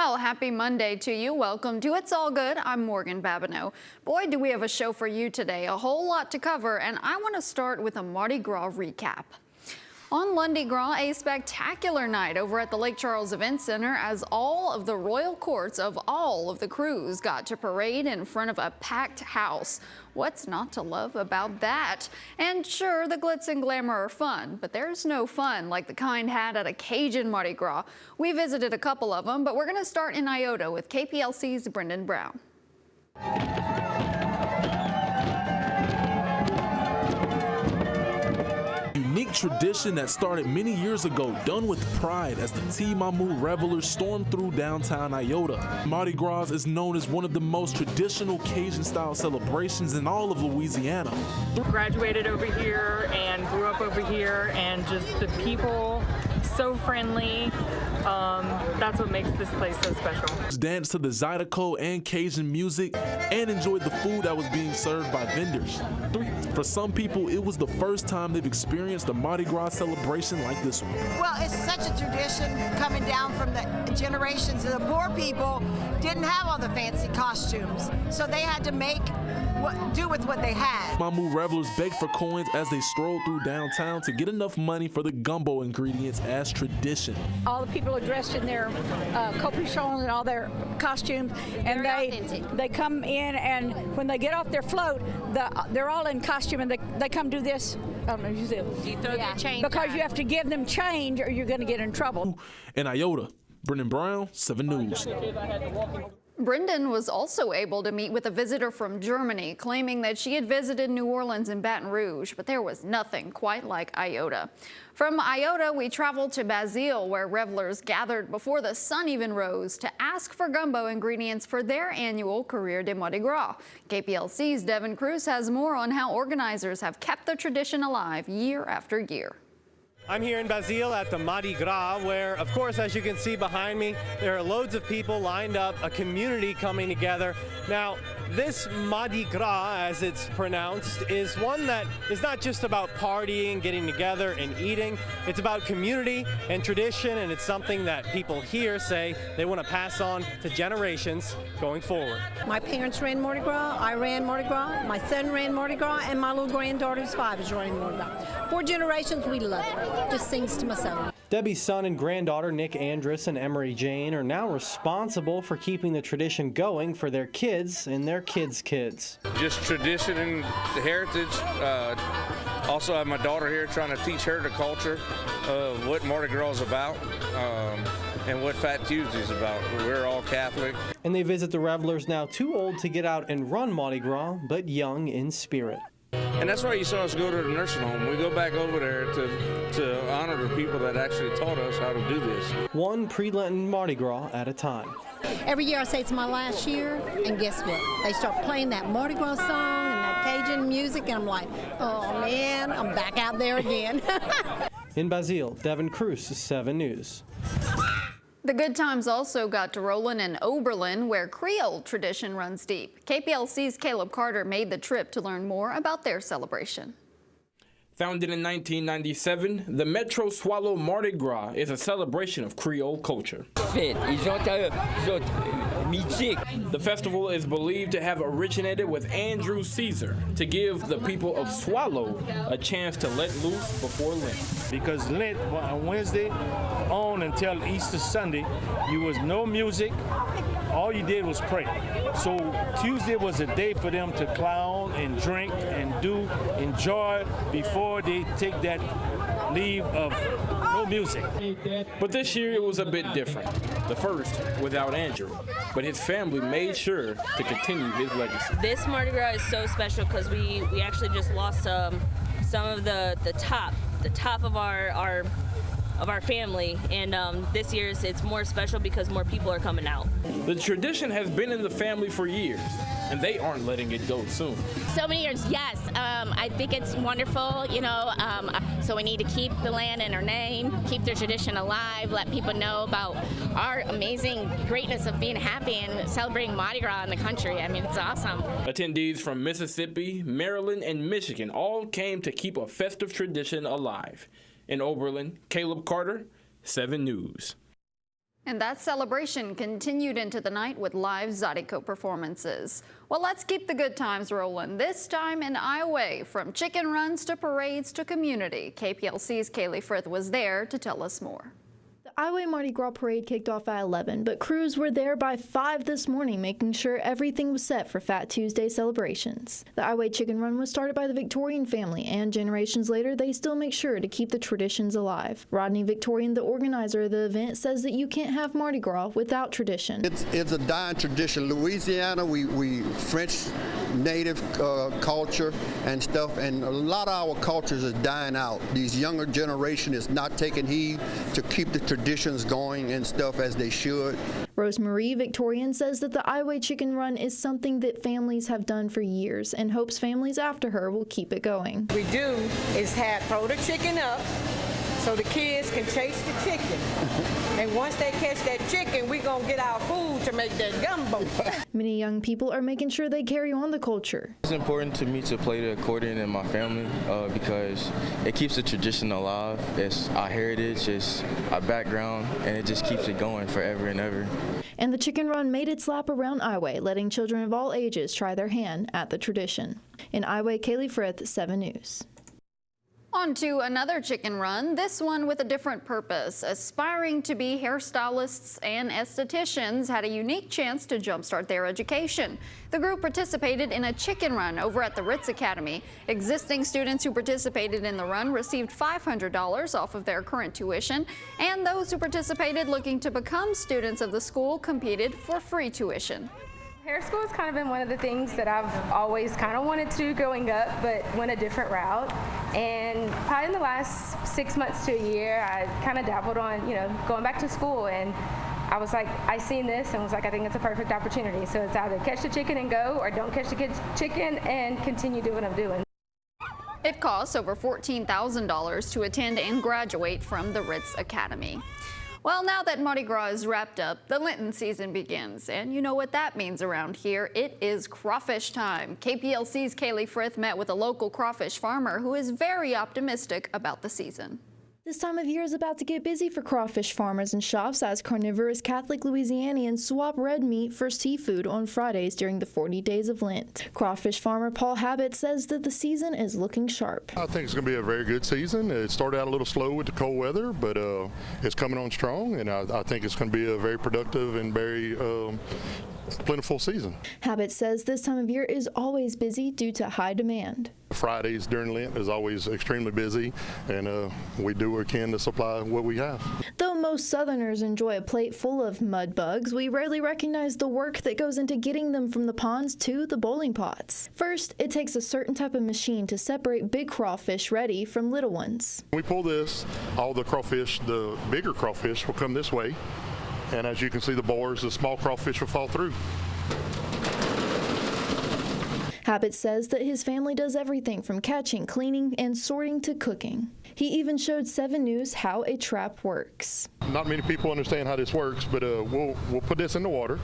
Well, happy Monday to you. Welcome to It's All Good. I'm Morgan Babineau. Boy, do we have a show for you today. A whole lot to cover, and I want to start with a Mardi Gras recap. On Lundi Gras, a spectacular night over at the Lake Charles Event Center as all of the royal courts of all of the crews got to parade in front of a packed house. What's not to love about that? And sure, the glitz and glamour are fun, but there's no fun like the kind had at a Cajun Mardi Gras. We visited a couple of them, but we're going to start in Iota with KPLC's Brendan Brown. Unique tradition that started many years ago, done with pride as the Timamu revelers stormed through downtown Iota. Mardi Gras is known as one of the most traditional Cajun-style celebrations in all of Louisiana. Graduated over here and grew up over here, and just the people so friendly. That's what makes this place so special. Danced to the Zydeco and Cajun music and enjoyed the food that was being served by vendors. For some people, it was the first time they've experienced a Mardi Gras celebration like this one. Well, it's such a tradition coming down from the generations. The poor people didn't have all the fancy costumes, so they had to do with what they had. Timamu revelers begged for coins as they strolled through downtown to get enough money for the gumbo ingredients as tradition. All the people are dressed in their capuchons and all their costumes, and they come in, and when they get off their float, they're all in costume, and they come do this. I don't know if you see it. Their change because you have to give them change or you're going to get in trouble. In Iota, Brendan Brown, 7 News. Brendan was also able to meet with a visitor from Germany, claiming that she had visited New Orleans and Baton Rouge, but there was nothing quite like Iota. From Iota, we traveled to Basile, where revelers gathered before the sun even rose to ask for gumbo ingredients for their annual Courrier de Mardi Gras. KPLC's Devin Cruz has more on how organizers have kept the tradition alive year after year. I'm here in Basile at the Mardi Gras, where, of course, as you can see behind me, there are loads of people lined up, a community coming together. Now, this Mardi Gras, as it's pronounced, is one that is not just about partying, getting together, and eating. It's about community and tradition, and it's something that people here say they want to pass on to generations going forward. My parents ran Mardi Gras, I ran Mardi Gras, my son ran Mardi Gras, and my little granddaughter who's 5 is running Mardi Gras. 4 generations, we love it. Just sings to my soul. Debbie's son and granddaughter, Nick Andrus and Emery Jane, are now responsible for keeping the tradition going for their kids and their kids' kids. Just tradition and heritage. Also have my daughter here trying to teach her the culture of what Mardi Gras is about and what Fat Tuesday is about. We're all Catholic. And they visit the revelers now too old to get out and run Mardi Gras, but young in spirit. And that's why you saw us go to the nursing home. We go back over there to honor the people that actually taught us how to do this. One pre-Lenten Mardi Gras at a time. Every year I say it's my last year, and guess what? They start playing that Mardi Gras song and that Cajun music, and I'm like, oh man, I'm back out there again. In Basile, Devin Cruz, 7 News. The good times also got to rolling in Oberlin, where Creole tradition runs deep. KPLC's Caleb Carter made the trip to learn more about their celebration. Founded in 1997, the Metro Swallow Mardi Gras is a celebration of Creole culture. The festival is believed to have originated with Andrew Caesar to give the people of Swallow a chance to let loose before Lent. Because Lent, on Wednesday on until Easter Sunday, you was no music. All you did was pray. So Tuesday was a day for them to clown and drink and enjoy before they take that leave of no music. But this year it was a bit different. The first without Andrew, but his family made sure to continue his legacy. This Mardi Gras is so special because we actually just lost some of the top of our family, and this year's it's more special because more people are coming out. The tradition has been in the family for years, and they aren't letting it go soon. So many years, yes. I think it's wonderful, so we need to keep the land in our name, keep the tradition alive, let people know about our amazing greatness of being happy and celebrating Mardi Gras in the country. I mean, it's awesome. Attendees from Mississippi, Maryland, and Michigan all came to keep a festive tradition alive. In Oberlin, Caleb Carter, 7 News. And that celebration continued into the night with live Zydeco performances. Well, let's keep the good times rolling. This time in Iowa, from chicken runs to parades to community. KPLC's Kaylee Frith was there to tell us more. The Iowa Mardi Gras parade kicked off at 11, but crews were there by 5 this morning, making sure everything was set for Fat Tuesday celebrations. The Iowa Chicken Run was started by the Victorian family, and generations later, they still make sure to keep the traditions alive. Rodney Victorian, the organizer of the event, says that you can't have Mardi Gras without tradition. It's a dying tradition. Louisiana, we French native culture and stuff, and a lot of our cultures is dying out. These younger generation is not taking heed to keep the traditions going and stuff as they should. Rosemarie Victorian says that the Iowa Chicken Run is something that families have done for years and hopes families after her will keep it going. What we do is throw the chicken up so the kids can chase the chicken. And once they catch that chicken, we're going to get our food to make that gumbo. Many young people are making sure they carry on the culture. It's important to me to play the accordion in my family because it keeps the tradition alive. It's our heritage, it's our background, and it just keeps it going forever and ever. And the Chicken Run made its lap around Iowa, letting children of all ages try their hand at the tradition. In Iowa, Kaylee Frith, 7 News. On to another chicken run, this one with a different purpose. Aspiring to be hairstylists and estheticians had a unique chance to jumpstart their education. The group participated in a chicken run over at the Ritz Academy. Existing students who participated in the run received $500 off of their current tuition, and those who participated looking to become students of the school competed for free tuition. Hair school has kind of been one of the things that I've always kind of wanted to do growing up, but went a different route. And probably in the last 6 months to a year, I kind of dabbled on, going back to school. And I was like, I seen this and was like, I think it's a perfect opportunity. So it's either catch the chicken and go, or don't catch the chicken and continue doing what I'm doing. It costs over $14,000 to attend and graduate from the Ritz Academy. Well, now that Mardi Gras is wrapped up, the Lenten season begins, and you know what that means around here. It is crawfish time. KPLC's Kaylee Frith met with a local crawfish farmer who is very optimistic about the season. This time of year is about to get busy for crawfish farmers and shops as carnivorous Catholic Louisianians swap red meat for seafood on Fridays during the 40 days of Lent. Crawfish farmer Paul Habit says that the season is looking sharp. I think it's going to be a very good season. It started out a little slow with the cold weather, but it's coming on strong, and I think it's going to be a very productive and very plentiful season. Habit says this time of year is always busy due to high demand. Fridays during Lent is always extremely busy, and we do what we can to supply what we have. Though most Southerners enjoy a plate full of mud bugs, we rarely recognize the work that goes into getting them from the ponds to the bowling pots. First, it takes a certain type of machine to separate big crawfish ready from little ones. When we pull this, all the crawfish, the bigger crawfish, will come this way, and as you can see the bores, the small crawfish will fall through. Habit says that his family does everything from catching, cleaning, and sorting to cooking. He even showed 7 News how a trap works. Not many people understand how this works, but we'll put this in the water,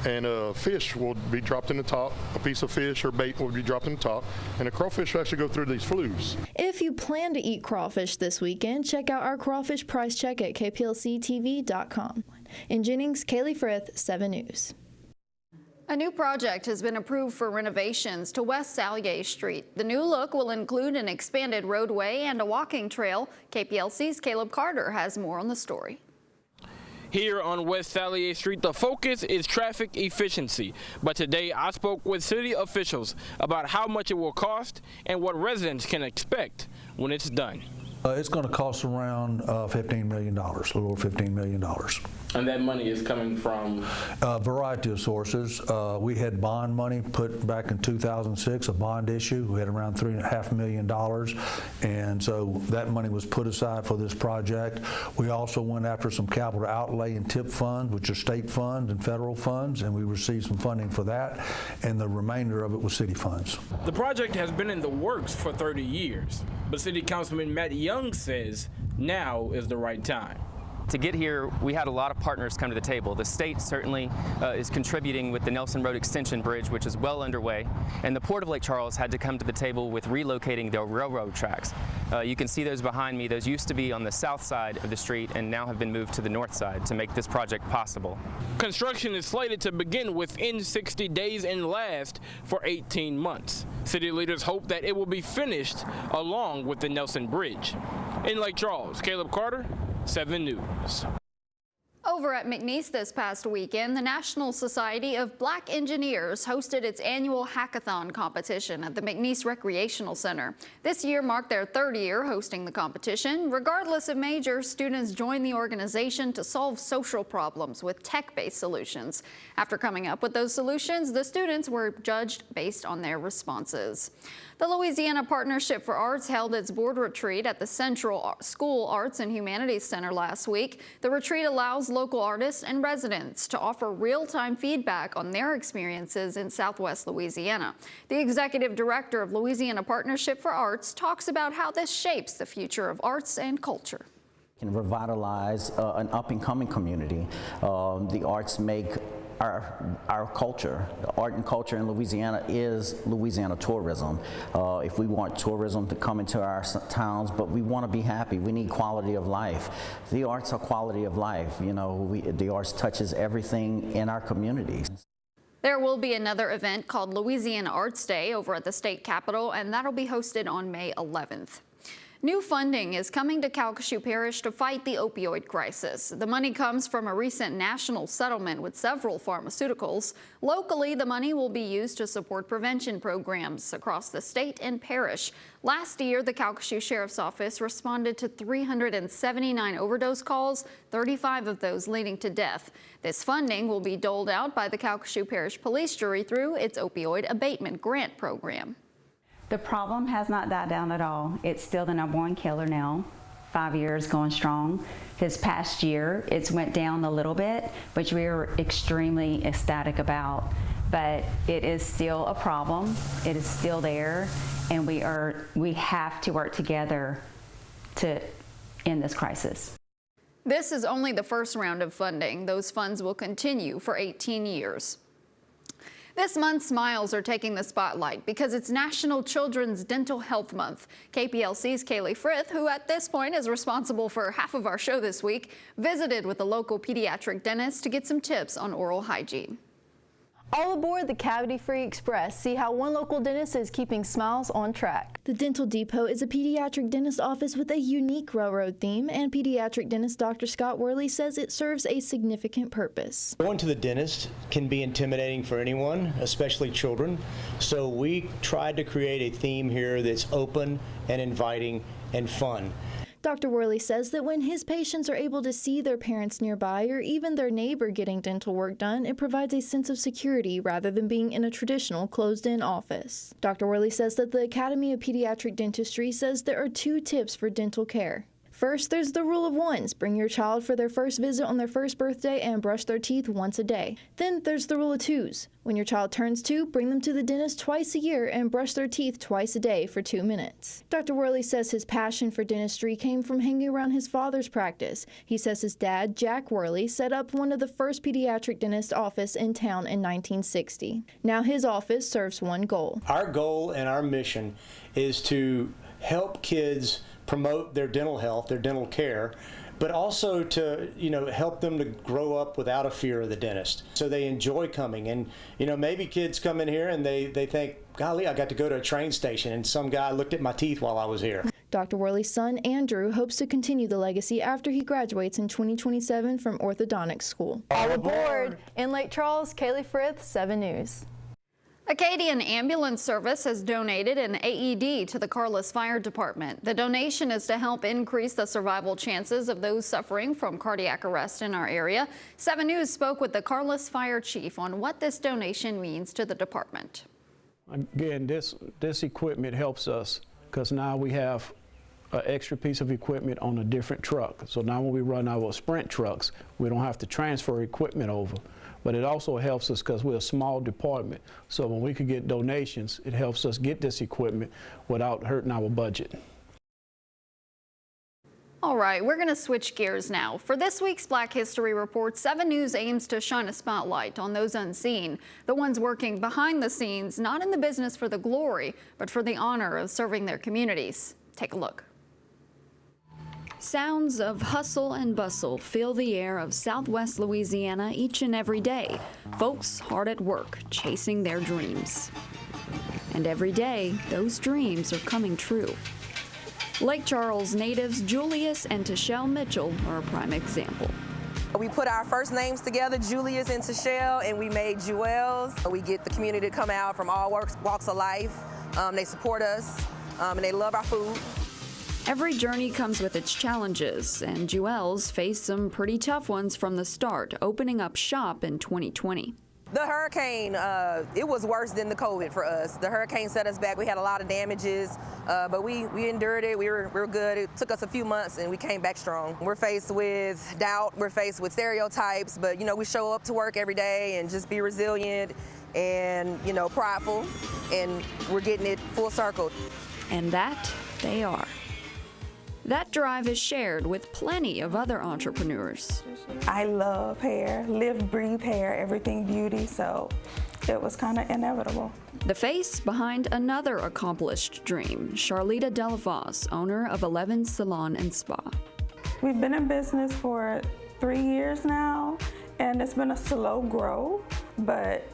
and fish will be dropped in the top. A piece of fish or bait will be dropped in the top, and the crawfish will actually go through these flues. If you plan to eat crawfish this weekend, check out our crawfish price check at kplctv.com. In Jennings, Kaylee Frith, 7 News. A new project has been approved for renovations to West Sallier Street. The new look will include an expanded roadway and a walking trail. KPLC's Caleb Carter has more on the story. Here on West Sallier Street, the focus is traffic efficiency. But today, I spoke with city officials about how much it will cost and what residents can expect when it's done. It's going to cost around $15 million, a little over $15 million. And that money is coming from? A variety of sources. We had bond money put back in 2006, a bond issue. We had around $3.5 million, and so that money was put aside for this project. We also went after some capital outlay and TIP funds, which are state funds and federal funds, and we received some funding for that, and the remainder of it was city funds. The project has been in the works for 30 years, but City Councilman Matt Young says now is the right time. To get here, we had a lot of partners come to the table. The state certainly is contributing with the Nelson Road Extension Bridge, which is well underway, and the Port of Lake Charles had to come to the table with relocating their railroad tracks. You can see those behind me. Those used to be on the south side of the street and now have been moved to the north side to make this project possible. Construction is slated to begin within 60 days and last for 18 months. City leaders hope that it will be finished along with the Nelson Bridge. In Lake Charles, Caleb Carter, 7 News. Over at McNeese this past weekend, the National Society of Black Engineers hosted its annual hackathon competition at the McNeese Recreational Center. This year marked their 3rd year hosting the competition. Regardless of major, students joined the organization to solve social problems with tech-based solutions. After coming up with those solutions, the students were judged based on their responses. The Louisiana Partnership for Arts held its board retreat at the Central School Arts and Humanities Center last week. The retreat allows local artists and residents to offer real-time feedback on their experiences in Southwest Louisiana. The executive director of Louisiana Partnership for Arts talks about how this shapes the future of arts and culture. Can revitalize an up-and-coming community. The arts make our culture. The art and culture in Louisiana is Louisiana tourism. If we want tourism to come into our towns, but we want to be happy, we need quality of life. The arts are quality of life. You know, the arts touches everything in our communities. There will be another event called Louisiana Arts Day over at the state capitol, and that'll be hosted on May 11th. New funding is coming to Calcasieu Parish to fight the opioid crisis. The money comes from a recent national settlement with several pharmaceuticals. Locally, the money will be used to support prevention programs across the state and parish. Last year, the Calcasieu Sheriff's Office responded to 379 overdose calls, 35 of those leading to death. This funding will be doled out by the Calcasieu Parish Police Jury through its opioid abatement grant program. The problem has not died down at all. It's still the #1 killer now. 5 years going strong. This past year, it's went down a little bit, which we are extremely ecstatic about. But it is still a problem. It is still there, and we have to work together to end this crisis. This is only the first round of funding. Those funds will continue for 18 years. This month, smiles are taking the spotlight because it's National Children's Dental Health Month. KPLC's Kaylee Frith, who at this point is responsible for half of our show this week, visited with a local pediatric dentist to get some tips on oral hygiene. All aboard the Cavity Free Express. See how one local dentist is keeping smiles on track. The Dental Depot is a pediatric dentist office with a unique railroad theme, and pediatric dentist Dr. Scott Worley says it serves a significant purpose. Going to the dentist can be intimidating for anyone, especially children. So we tried to create a theme here that's open and inviting and fun. Dr. Worley says that when his patients are able to see their parents nearby or even their neighbor getting dental work done, it provides a sense of security rather than being in a traditional closed-in office. Dr. Worley says that the Academy of Pediatric Dentistry says there are 2 tips for dental care. First, there's the rule of ones. Bring your child for their first visit on their first birthday and brush their teeth once a day. Then there's the rule of 2s. When your child turns 2, bring them to the dentist twice a year and brush their teeth twice a day for 2 minutes. Dr. Worley says his passion for dentistry came from hanging around his father's practice. He says his dad, Jack Worley, set up one of the first pediatric dentist office in town in 1960. Now his office serves one goal. Our goal and our mission is to help kids promote their dental health, their dental care, but also to, help them to grow up without a fear of the dentist. So they enjoy coming. And, maybe kids come in here and they think, golly, I got to go to a train station and some guy looked at my teeth while I was here. Dr. Worley's son, Andrew, hopes to continue the legacy after he graduates in 2027 from orthodontics school. All aboard! In Lake Charles, Kaylee Frith, 7 News. Acadian Ambulance Service has donated an AED to the Carlisle Fire Department. The donation is to help increase the survival chances of those suffering from cardiac arrest in our area. 7 News spoke with the Carlisle Fire Chief on what this donation means to the department. Again, this equipment helps us because now we have an extra piece of equipment on a different truck. So now when we run our sprint trucks, we don't have to transfer equipment over. But it also helps us because we're a small department. So when we could get donations, it helps us get this equipment without hurting our budget. All right, we're going to switch gears now. For this week's Black History Report, 7 News aims to shine a spotlight on those unseen, the ones working behind the scenes, not in the business for the glory, but for the honor of serving their communities. Take a look. Sounds of hustle and bustle fill the air of Southwest Louisiana each and every day. Folks hard at work, chasing their dreams. And every day, those dreams are coming true. Lake Charles natives Julius and Tashelle Mitchell are a prime example. We put our first names together, Julius and Tashelle, and we made Jewels. We get the community to come out from all walks of life. They support us, and they love our food. Every journey comes with its challenges, and Jewels faced some pretty tough ones from the start, opening up shop in 2020. The hurricane, it was worse than the COVID for us. The hurricane set us back. We had a lot of damages, but we endured it. We were good. It took us a few months, and we came back strong. We're faced with doubt. We're faced with stereotypes, but, you know, we show up to work every day and just be resilient and, you know, prideful, and we're getting it full circle. And that they are. That drive is shared with plenty of other entrepreneurs. I love hair, live, breathe hair, everything beauty, so it was kind of inevitable. The face behind another accomplished dream, Charlita Delavos, owner of 11 Salon and Spa. We've been in business for 3 years now, and it's been a slow grow, but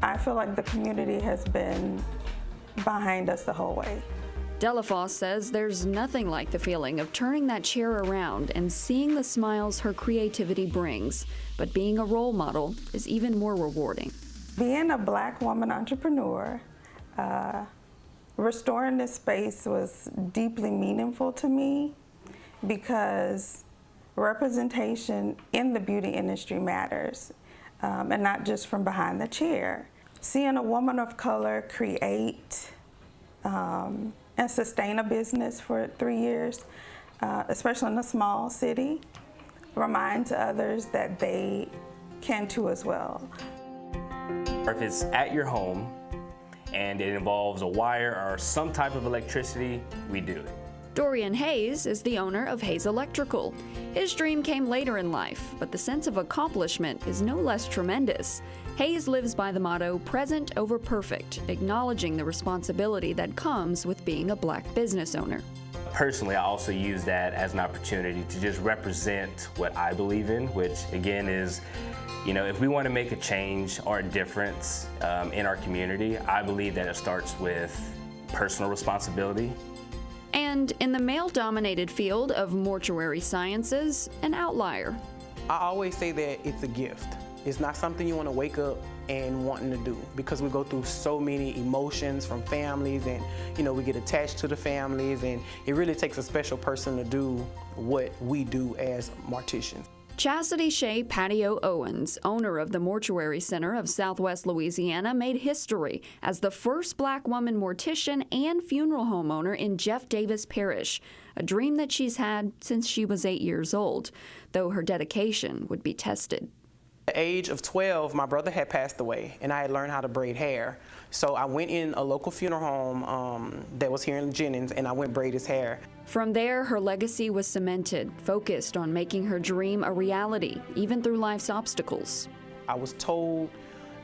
I feel like the community has been behind us the whole way. Delavos says there's nothing like the feeling of turning that chair around and seeing the smiles her creativity brings. But being a role model is even more rewarding. Being a Black woman entrepreneur, restoring this space was deeply meaningful to me because representation in the beauty industry matters, and not just from behind the chair. Seeing a woman of color create and sustain a business for 3 years, especially in a small city, reminds others that they can too as well. If it's at your home and it involves a wire or some type of electricity, we do it. Dorian Hayes is the owner of Hayes Electrical. His dream came later in life, but the sense of accomplishment is no less tremendous. Hayes lives by the motto, present over perfect, acknowledging the responsibility that comes with being a Black business owner. Personally, I also use that as an opportunity to just represent what I believe in, which again is, you know, if we want to make a change or a difference in our community, I believe that it starts with personal responsibility. And in the male-dominated field of mortuary sciences, an outlier. I always say that it's a gift. It's not something you want to wake up and wanting to do, because we go through so many emotions from families, and you know, we get attached to the families, and it really takes a special person to do what we do as morticians. Chastity Shea Patio Owens, owner of the Mortuary Center of Southwest Louisiana, made history as the first Black woman mortician and funeral home owner in Jeff Davis Parish, a dream that she's had since she was 8 years old, though her dedication would be tested. At the age of 12, my brother had passed away, and I had learned how to braid hair. So I went in a local funeral home that was here in Jennings, and I went braid his hair. From there, her legacy was cemented, focused on making her dream a reality, even through life's obstacles. I was told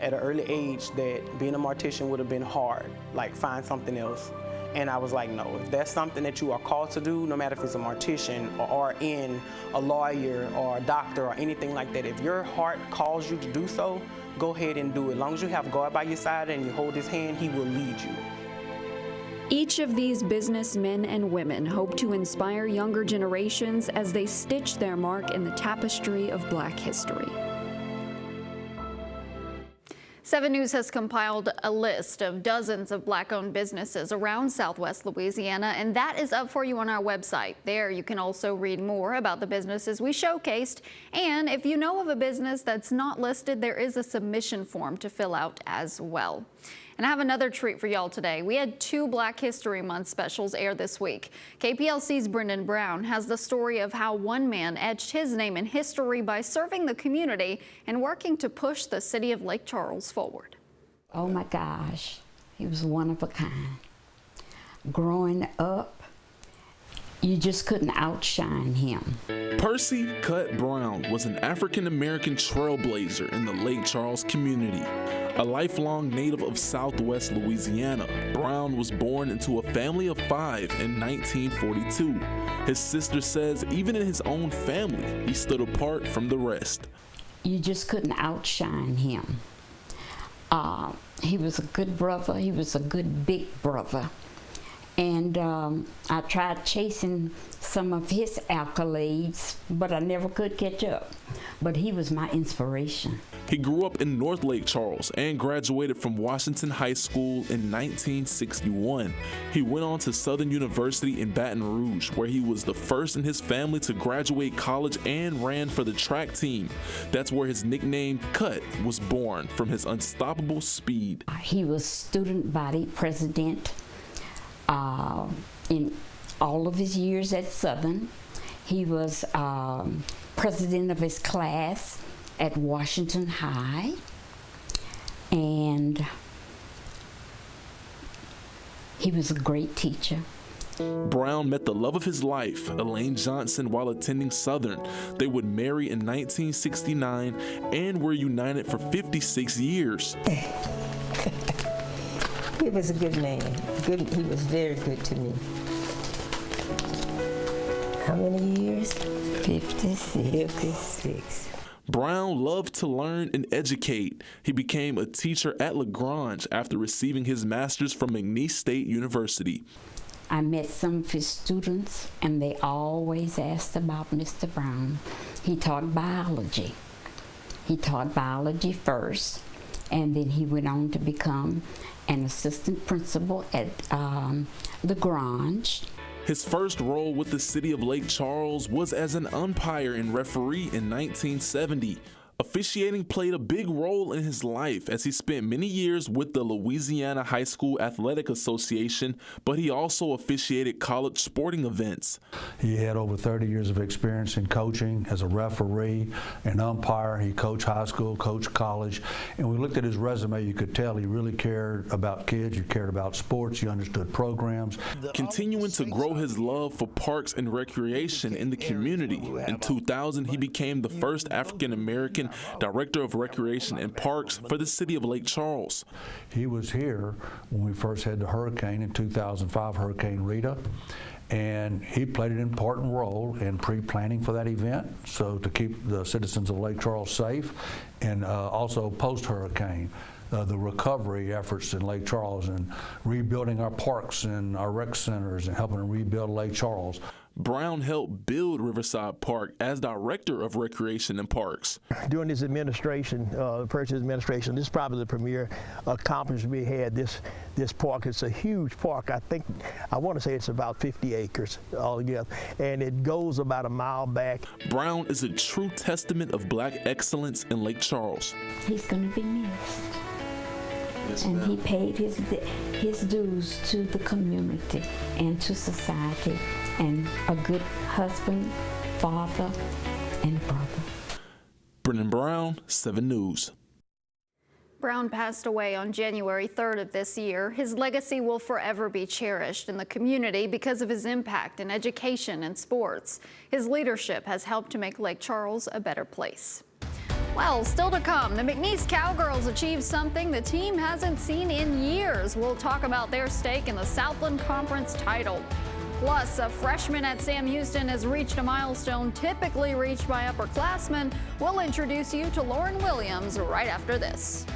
at an early age that being a mortician would have been hard, like find something else. And I was like, no, if that's something that you are called to do, no matter if it's a mortician or in a lawyer or a doctor or anything like that, if your heart calls you to do so, go ahead and do it. As long as you have God by your side and you hold his hand, he will lead you. Each of these businessmen and women hope to inspire younger generations as they stitch their mark in the tapestry of Black history. 7 News has compiled a list of dozens of Black-owned businesses around Southwest Louisiana, and that is up for you on our website. There you can also read more about the businesses we showcased, and if you know of a business that's not listed, there is a submission form to fill out as well. And I have another treat for y'all today. We had 2 Black History Month specials air this week. KPLC's Brendan Brown has the story of how one man etched his name in history by serving the community and working to push the city of Lake Charles forward. Oh my gosh, he was one of a kind. Growing up, You just couldn't outshine him. Percy Cut Brown was an African-American trailblazer in the Lake Charles community. A lifelong native of Southwest Louisiana, Brown was born into a family of 5 in 1942. His sister says even in his own family, he stood apart from the rest. You just couldn't outshine him. He was a good brother. He was a good big brother. And I tried chasing some of his accolades, but I never could catch up. But he was my inspiration. He grew up in North Lake Charles and graduated from Washington High School in 1961. He went on to Southern University in Baton Rouge, where he was the first in his family to graduate college and ran for the track team. That's where his nickname Cut was born, from his unstoppable speed. He was student body president in all of his years at Southern. He was president of his class at Washington High, and he was a great teacher. Brown met the love of his life, Elaine Johnson, while attending Southern. They would marry in 1969 and were united for 56 years. He was a good man. He was very good to me. How many years? 56. 56. Brown loved to learn and educate. He became a teacher at LaGrange after receiving his master's from McNeese State University. I met some of his students, and they always asked about Mr. Brown. He taught biology. He taught biology first, and then he went on to become an assistant principal at LaGrange. His first role with the city of Lake Charles was as an umpire and referee in 1970. Officiating played a big role in his life as he spent many years with the Louisiana High School Athletic Association, but he also officiated college sporting events. He had over 30 years of experience in coaching as a referee and umpire. He coached high school, coached college, and we looked at his resume. You could tell he really cared about kids, he cared about sports, he understood programs. Continuing to grow his love for parks and recreation in the community, in 2000 he became the first African-American Director of Recreation and Parks for the city of Lake Charles. He was here when we first had the hurricane in 2005, Hurricane Rita, and he played an important role in pre-planning for that event, so to keep the citizens of Lake Charles safe, and also post-hurricane. The recovery efforts in Lake Charles and rebuilding our parks and our rec centers and helping to rebuild Lake Charles. Brown helped build Riverside Park as Director of Recreation and Parks. During this administration, Percy's administration, this is probably the premier accomplishment we had. This park, it's a huge park. I want to say it's about 50 acres altogether, and it goes about a mile back. Brown is a true testament of Black excellence in Lake Charles. He's going to be missed. And he paid his dues to the community and to society, and a good husband, father, and brother. Brennan Brown, 7 News. Brown passed away on January 3rd of this year. His legacy will forever be cherished in the community because of his impact in education and sports. His leadership has helped to make Lake Charles a better place. Well, still to come, the McNeese Cowgirls achieved something the team hasn't seen in years. We'll talk about their stake in the Southland Conference title. Plus, a freshman at Sam Houston has reached a milestone typically reached by upperclassmen. We'll introduce you to Lauren Williams right after this.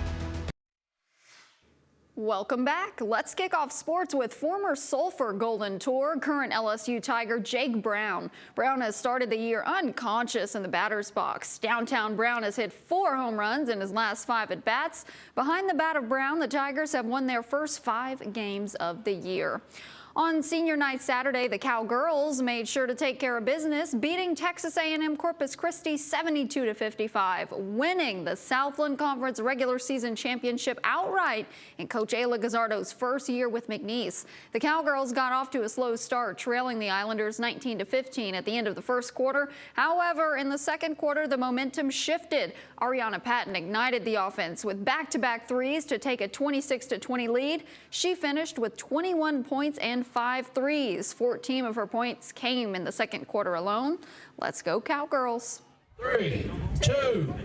Welcome back. Let's kick off sports with former Sulphur Golden Tour, current LSU Tiger Jake Brown. Brown has started the year unconscious in the batter's box. Downtown Brown has hit 4 home runs in his last 5 at-bats. Behind the bat of Brown, the Tigers have won their first 5 games of the year. On senior night Saturday, the Cowgirls made sure to take care of business, beating Texas A&M Corpus Christi 72-55, winning the Southland Conference regular season championship outright in Coach Ayla Gazzardo's first year with McNeese. The Cowgirls got off to a slow start, trailing the Islanders 19-15 at the end of the first quarter. However, in the second quarter, the momentum shifted. Ariana Patton ignited the offense with back-to-back threes to take a 26-20 lead. She finished with 21 points and 5 threes. 14 of her points came in the second quarter alone. Let's go Cowgirls. 3, 2,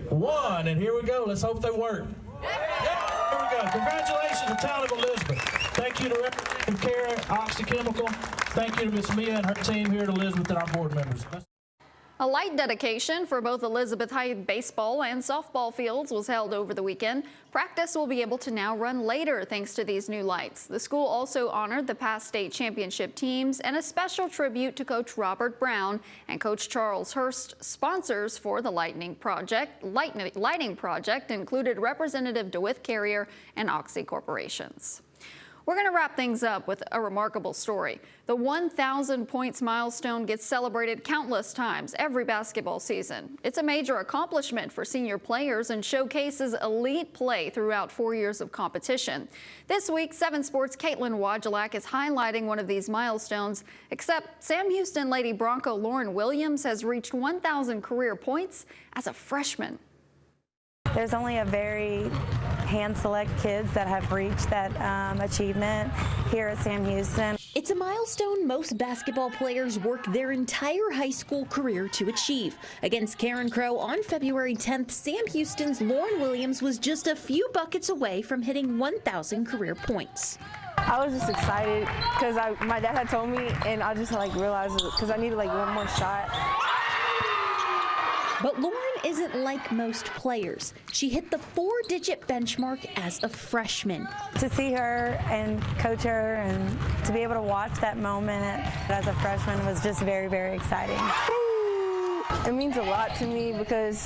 1, and here we go. Let's hope they work. Yeah, here we go. Congratulations to the town of Elizabeth. Thank you to Representative Kara, Oxy Chemical. Thank you to Miss Mia and her team here at Elizabeth and our board members. A light dedication for both Elizabeth High baseball and softball fields was held over the weekend. Practice will be able to now run later thanks to these new lights. The school also honored the past state championship teams, and a special tribute to Coach Robert Brown and Coach Charles Hurst. Sponsors for the lighting project included Representative DeWitt Carrier and Oxy Corporations. We're going to wrap things up with a remarkable story. The 1,000 points milestone gets celebrated countless times every basketball season. It's a major accomplishment for senior players and showcases elite play throughout 4 years of competition. This week, 7 Sports' Caitlin Wojcik is highlighting one of these milestones, except Sam Houston Lady Bronco Lauren Williams has reached 1,000 career points as a freshman. There's only a very hand-select kids that have reached that achievement here at Sam Houston. It's a milestone most basketball players work their entire high school career to achieve. Against Karen Crow on February 10th, Sam Houston's Lauren Williams was just a few buckets away from hitting 1,000 career points. I was just excited because my dad had told me, and I just realized because I needed one more shot. But Lauren isn't like most players. She hit the 4-digit benchmark as a freshman. To see her and coach her and to be able to watch that moment as a freshman was just very, very exciting. It means a lot to me because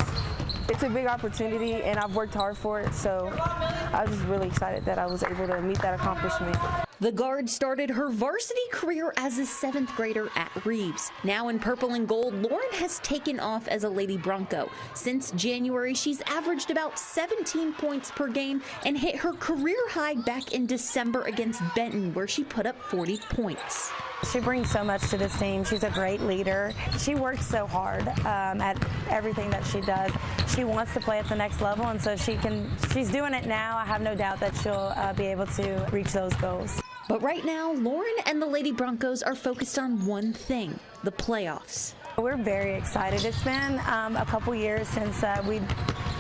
it's a big opportunity and I've worked hard for it, so I was just really excited that I was able to meet that accomplishment. The guard started her varsity career as a 7th grader at Reeves. Now in purple and gold, Lauren has taken off as a Lady Bronco. Since January, she's averaged about 17 points per game and hit her career high back in December against Benton, where she put up 40 points. She brings so much to this team. She's a great leader. She works so hard at everything that she does. She wants to play at the next level, and so she's doing it now. I have no doubt that she'll be able to reach those goals. But right now, Lauren and the Lady Broncos are focused on one thing: the playoffs. We're very excited. It's been a couple years since we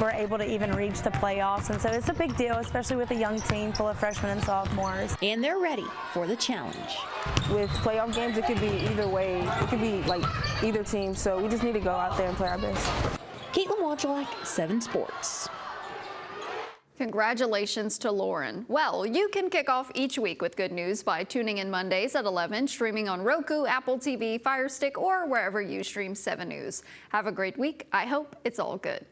were able to even reach the playoffs, and so it's a big deal, especially with a young team full of freshmen and sophomores. And they're ready for the challenge. With playoff games, it could be either way. It could be either team, so we just need to go out there and play our best. Caitlin Wojcik, 7 Sports. Congratulations to Lauren. Well, you can kick off each week with good news by tuning in Mondays at 11, streaming on Roku, Apple TV, Fire Stick, or wherever you stream 7 News. Have a great week. I hope it's all good.